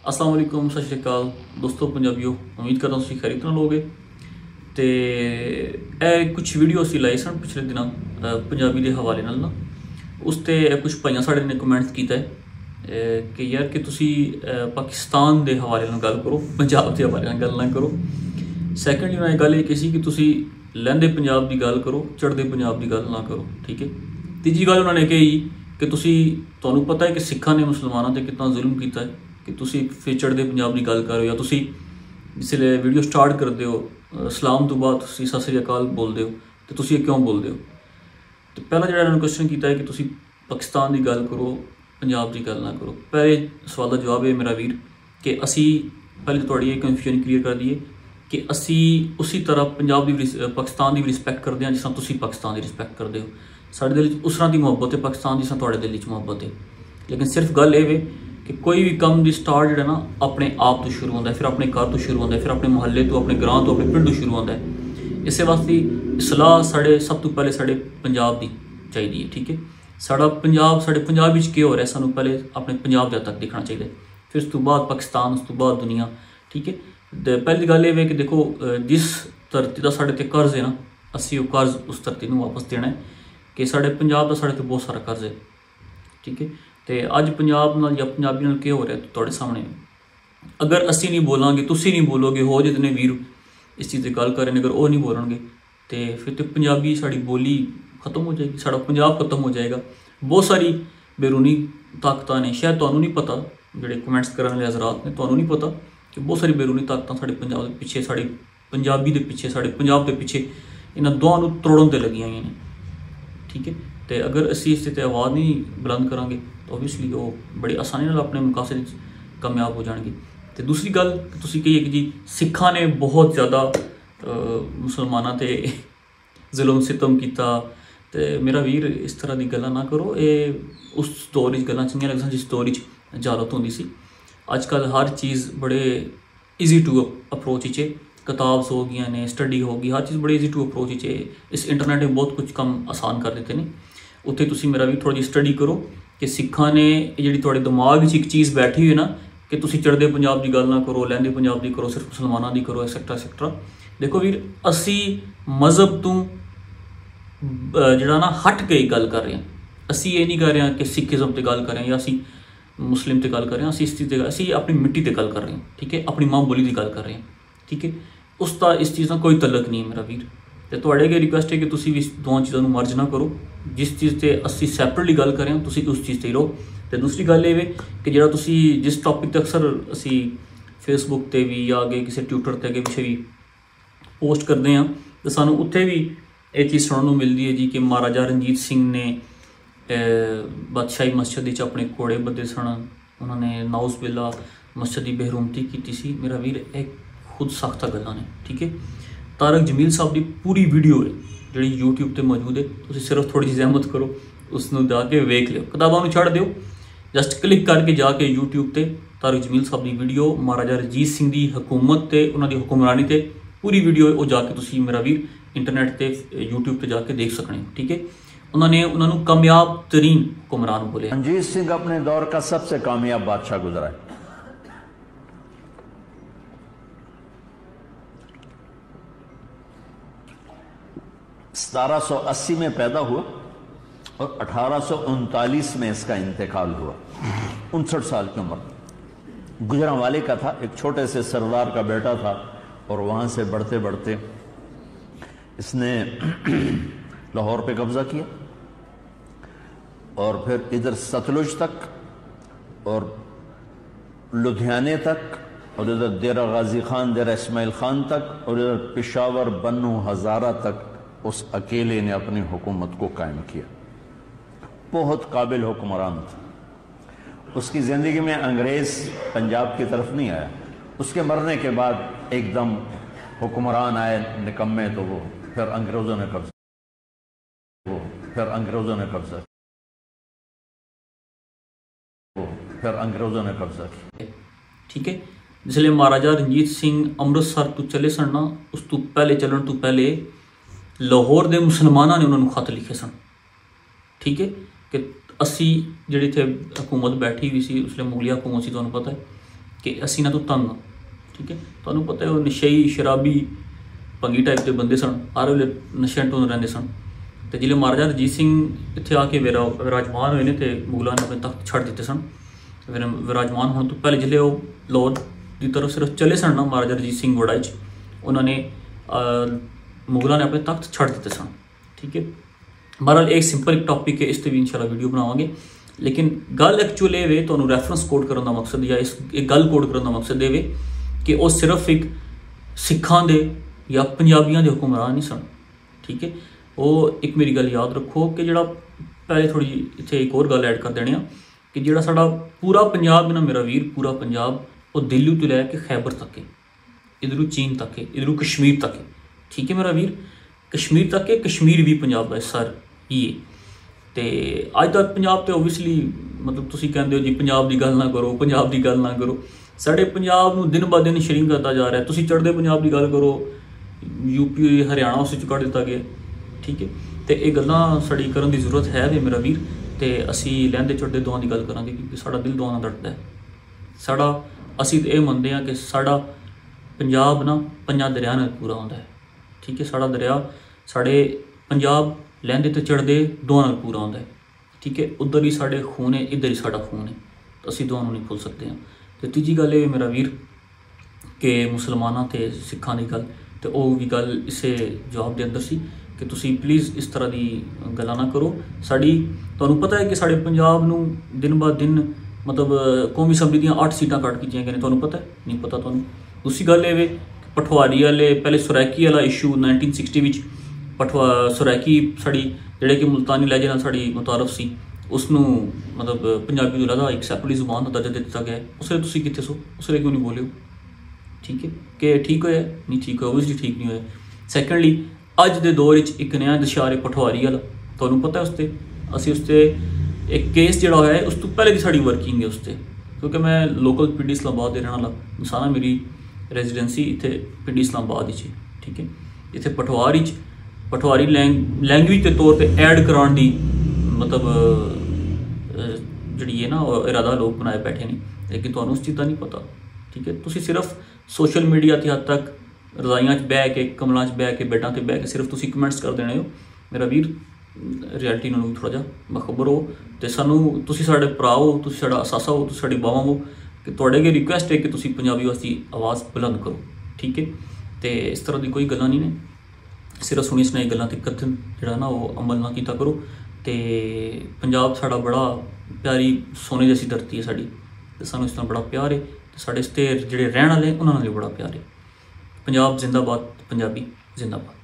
अस्सलाम वालेकुम, सत श्री अकाल दोस्तों पंजाबियों। उम्मीद करता हूँ खैरियत नाल होगे। तो यह कुछ वीडियो असी लाई सन पिछले दिनों पंजाबी के हवाले नाल ना उस ते कुछ भाइयों साढ़े ने कमेंट्स किया है कि यार कि तुसी पाकिस्तान के हवाले नाल गल करो, पंजाब के हवाले नाल गल ना करो। सैकेंडली उन्होंने गल ये कही कि तुसी लहंदे पंजाब की गल करो, चढ़ते पंजाब की गल ना करो। ठीक है। तीजी गल उन्होंने कही कि तुहानू पता है कि सिखा ने मुसलमानों पर कितना जुल्म किया है कि तुसी फिर चढ़ते पंजाब की गल करो या तुसी जिसले वीडियो स्टार्ट करते हो सलाम तो बाद तुसी सत श्री अकाल बोलते हो तो तुसी क्यों बोलते हो। तो पहला जो उन्होंने क्वेश्चन किया है कि तुसी पाकिस्तान की गल करो, पंजाब की गल ना करो। पहले सवाल का जवाब है मेरा वीर कि असी पहले थोड़ी ये कन्फ्यूजन क्लीयर कर दीए कि असी उसी तरह पंजाब की पाकिस्तान की भी रिस्पैक्ट करते हैं जिस तरह तुसी पाकिस्तान की रिस्पैक्ट करते हो। साढ़े दिल उस तरह की मुहब्बत है पाकिस्तान जिस तरह थोड़े दिल मुहब्बत है। लेकिन सिर्फ गल ये कि कोई भी काम की स्टार्ट जो ना अपने आप तो शुरू होता है, फिर अपने घर तो शुरू होता है, फिर अपने मुहल्ले तो, अपने ग्रां तो, अपने पिंड तो शुरू होता है। इस वास्ते सलाह साढ़े सब तो पहले साढ़े पंजाब की चाहिए। ठीक है। साढ़ा पंजाब साढ़े पंजाब क्या हो रहा है सानू पहले अपने पंजाब के तक देखना चाहिए, फिर उस तो बाद पाकिस्तान, उस तो बाद दुनिया। ठीक है। पहली गल ये कि देखो जिस धरती का साढ़े ते कर्ज है ना असी वो कर्ज उस धरती को वापस देना है कि साढ़े पंजाब का साढ़े ते बहुत सारा कर्ज है। ठीक है। तो अज पंजाब नाल या पंजाबी नाल क्या हो रहा है तुहाडे सामने। अगर असी नहीं बोलांगे, तुसी नहीं बोलोगे, हो जितने वीर इस चीज़ की गल कर रहे हैं अगर वो नहीं बोलेंगे तो फिर तो पंजाबी साड़ी बोली खत्म हो जाएगी, साड़ा पंजाब खत्म हो जाएगा। बहुत सारी बैरूनी ताकत ने, शायद तुहानू नहीं पता, जोड़े कमेंट्स करने वाले हजरात ने तुहानू नहीं पता कि बहुत सारी बैरूनी ताकत साढ़े पंजाब के पिछे, साढ़े पंजाबी के पिछे, साढ़े पंजाब के पिछे इन्होंने दोनों तोड़न से लगी हुई हैं। ठीक है। तो अगर असी इस आवाज़ नहीं बुलंद करांगे तो ओबवियसली वो बड़ी आसानी नाल अपने मुकासद कामयाब हो जाएंगे। तो दूसरी गल तुसी कही कि जी सिखा ने बहुत ज़्यादा मुसलमानों ते जुल्म सितम किया। तो मेरा वीर इस तरह की गल्लां ना करो। ये उस दौर गल्लां चंगियां लगदियां जिस दौर जालत होंदी सी। अजकल हर चीज़ बड़े ईजी टू अप्रोच च, किताब्स हो गई ने, स्टडी हो गई, हर चीज़ बड़ी ईजी टू अप्रोच च। इस इंटरनेट ने बहुत कुछ काम आसान कर दिते हैं। उत्थे तुसी मेरा भी थोड़ी जी स्टडी करो कि सिखा ने जी थोड़े दिमाग एक चीज़ बैठी हुई है ना कि तुसी चढ़ते पंजाब की गल ना करो, लहंदे पंजाब की करो, सिर्फ मुसलमानों की करो, एक्सैक्ट्रा एक्सैक्ट्रा। देखो वीर असी मजहब तो जड़ा ना हट के गल कर रहे हैं। असी ये नहीं कर रहे हैं कि सिखिज़म पर गल कर रहे हैं या असी मुस्लिम पर गल कर रहे हैं, असी इस चीज़ असी अपनी मिट्टी पर गल कर रहे हैं। ठीक है। अपनी माँ बोली की गल कर रहे हैं। ठीक है। उसका इस चीज़ का कोई तलक नहीं है मेरा वीर। तो तुहाडे अगे रिक्वेस्ट है कि तुसी भी इस दोवां चीज़ों मर्ज ना करो। जिस चीज़ से असी सैपरेटली गल करें तुसी उस चीज़ से ही रहो। तो दूसरी गल ये कि जो तुसी जिस टॉपिक ते अक्सर असी फेसबुक ते भी या अगे किसी ट्विटर ते अगे पिछे भी पोस्ट करते हैं तो सानू उत्थे भी ये चीज़ सुनने को मिलती है जी कि महाराजा रणजीत सिंह ने बादशाही मस्जिद अपने घोड़े बदे सन, उन्होंने नाउज़ बिल्ला मस्जिद की बेहरुमती की सी। मेरा वीर एक खुद साख्ता गल्लां ने। ठीक है। तारक जमील साहब की पूरी वीडियो है जी यूट्यूब पर मौजूद है। तुम सिर्फ थोड़ी जी जहमत करो, उसनों जाके वेख लियो, किताबों छड़ दो, जस्ट क्लिक करके जाके यूट्यूब पर तारक जमील साहब की वीडियो महाराजा रणजीत सिंह की हुकूमत से, उन्होंने हुक्मरानी से पूरी वीडियो वो जाके तुसी मेरा वीर इंटरनेट पर यूट्यूब पर जाके देख सकते हो। ठीक है। उन्होंने उन्होंने कामयाब तरीन हुक्मरान बोले। रणजीत सिंह अपने दौर का सबसे कामयाब बादशाह गुजरा है। सतारह सौ 80 में पैदा हुआ और 1839 में इसका इंतकाल हुआ। 59 साल की उम्र। गुजरांवाले का था, एक छोटे से सरदार का बेटा था और वहां से बढ़ते बढ़ते इसने लाहौर पे कब्जा किया और फिर इधर सतलुज तक और लुधियाने तक और इधर देरा गाजी खान, देरा इस्माइल खान तक और इधर पेशावर, बन्नू, हजारा तक उस अकेले ने अपनी हुकूमत को कायम किया। बहुत काबिल हुक्मरान था। उसकी ज़िंदगी में अंग्रेज़ पंजाब की तरफ नहीं आया। उसके मरने के बाद एकदम हुक्मरान आए निकम्मे, तो वो फिर अंग्रेज़ों ने कब्जा किया। ठीक है। जिसलिए महाराजा रणजीत सिंह अमृतसर तो चले सन ना, उस तो पहले चलन तो पहले लाहौर के मुसलमानों ने उन्होंने खत लिखे सन। ठीक है। कि असी जी थे हुकूमत बैठी हुई सी, उसलिए मुगलिया हुकूमत सी, तुहानू पता है कि असी ना तो तंग हाँ, ठीक है। तुहानूं पता है वो नशई शराबी भंगी टाइप के बंदे सन, हर वेले नशे टून रहिंदे सन। तो जिले महाराजा रजीत सिंह इत्थे आके विराजमान हुए ने तो मुगलों ने अपने तख्त छड़ दिते सन। विराजमान होने तो पहले जिले वो लाहौर की तरफ सिर्फ चले सन ना महाराजा रजीत सिंह वड़ाई उन्होंने मुगलों ने अपने तख्त छड़ दिते सन, ठीक है। बहरहाल एक सिंपल एक टॉपिक है, इस पर भी इंशाल्लाह वीडियो बनावांगे। लेकिन गल एक्चुअल ये वे तुहानूं रैफरेंस कोड करने का मकसद या इस एक गल कोड करने का मकसद ये वे कि वो सिर्फ एक सिखां दे या पंजाबियों के हुक्मरान नहीं सन, ठीक है। वो एक मेरी गल याद रखो कि जिहड़ा पहले थोड़ी इत्थे एक और गल ऐड कर देनी कि जिहड़ा साडा पूरा पंजाब है ना मेरा वीर, पूरा पंजाब वो दिल्ली तो लैके खैबर तक है, इधरों चीन तक है, इधरों कश्मीर तक है, ठीक है मेरा वीर। कश्मीर तक है, कश्मीर भी पंजाब का हिस्सा ही है। तो अज तक पंजाब तो ओबवियसली मतलब तुसीं कहंदे हो जी पंजाब की गल ना करो, पंजाब की गल ना करो। साडे पंजाब नूं दिन ब दिन श्रिंक करता जा रहा है। तुसीं चढ़दे पंजाब की गल करो, यूपी हरियाणा उस कढ़ दिता गया, ठीक है। तो ये गल्लां साडी करन दी जरूरत है वे मेरा वीर। तो असी लैंदे चढ़दे दुआं की गल करांगे क्योंकि साडा दिल दुआं नाल धड़कदा है। साडा असी ये मनते हैं कि साडा पंजाब ना 5 दरिया नाल पूरा होंदा है, ठीक है। साडा दरिया साढ़े पंजाब लैंदे तो चढ़दे दुआं नाल पूरा होंदा है, ठीक है। उधर ही साढ़े खून है, इधर ही साडा खून है, तो असी दोनों नहीं भुल सकते हैं। तो तीजी गल ये मेरा वीर कि मुसलमाना ते सिखां दी गल, तो वह भी गल इसे जवाब के अंदर सी कि तुसी प्लीज़ इस तरह की गल्लां ना करो। साड़ी तुहानूं पता है कि साढ़े पंजाब नूं दिन ब दिन मतलब कौमी असैंबली दीयां 8 सीटां कट कीतियां गईयां, तुहानूं पता है? नहीं पता तुहानूं। दूसरी गल ये पठवारी वाले पहले सुरैकी वाला इशू 1960 विच सुरैकी साड़ी जिहड़े कि मुल्तानी लहजे नाल साड़ी मुतारफ सी, उसनूं मतलब पंजाबी तो लहदा एक सैपरेट जुबान का दर्जा दे दिता गया। उस वे तुसीं कित्थे सो, उस वे क्यों नहीं बोले हो, ठीक है। कि ठीक होया नहीं ठीक होया, ओबवियसली ठीक नहीं होया। सैकेंडली अज के दौर एक नया दशार पठवारी वाला, तुहानूं पता है उसते असी उसते एक केस जिहड़ा होया है उस तो पहले की साड़ी वर्किंग है उसते, क्योंकि मैं लोकल पिंडी इस्लामाबाद रहने वाला इंसान, मेरी रेजिडेंसी इत्थे पिंडी इस्लामाबाद ही, ठीक है। इत्थे पठवारी लैंग्वेज के तौर पर ऐड कराने की मतलब जी है ना इरादा लोग बनाए बैठे नहीं, लेकिन तुहानूं उस चीज़ का नहीं पता, ठीक है। तुसीं सिर्फ सोशल मीडिया की हद तक रजाइयां बह के कमलों बह के बेडों पर बह के सिर्फ तुसीं कमेंट्स कर देने हो। मेरा वीर रियलिटी नालों थोड़ा जा बखबर हो, तो सानूं तुसीं साडे भरा हो, तुसीं साडा असासा हो, तुसीं साडी बावां हो, कि तुहाडे अगे रिक्वेस्ट है कि तुसीं पंजाबी वास्ते आवाज़ बुलंद करो, ठीक है। तो इस तरह की कोई गल्लां नहीं ने, सिर्फ सुनी सुनाई गल्लां ते कथन जिहड़ा ना वो अमल ना कीता करो। तो पंजाब साडा बड़ा प्यारी सोने जैसी धरती है साडी, ते सानूं इस नाल बड़ा प्यार है, ते साडे इसते जिहड़े रहण वाले उन्हां नाल भी बड़ा प्यार है। पंजाब जिंदाबाद, पंजाबी जिंदाबाद।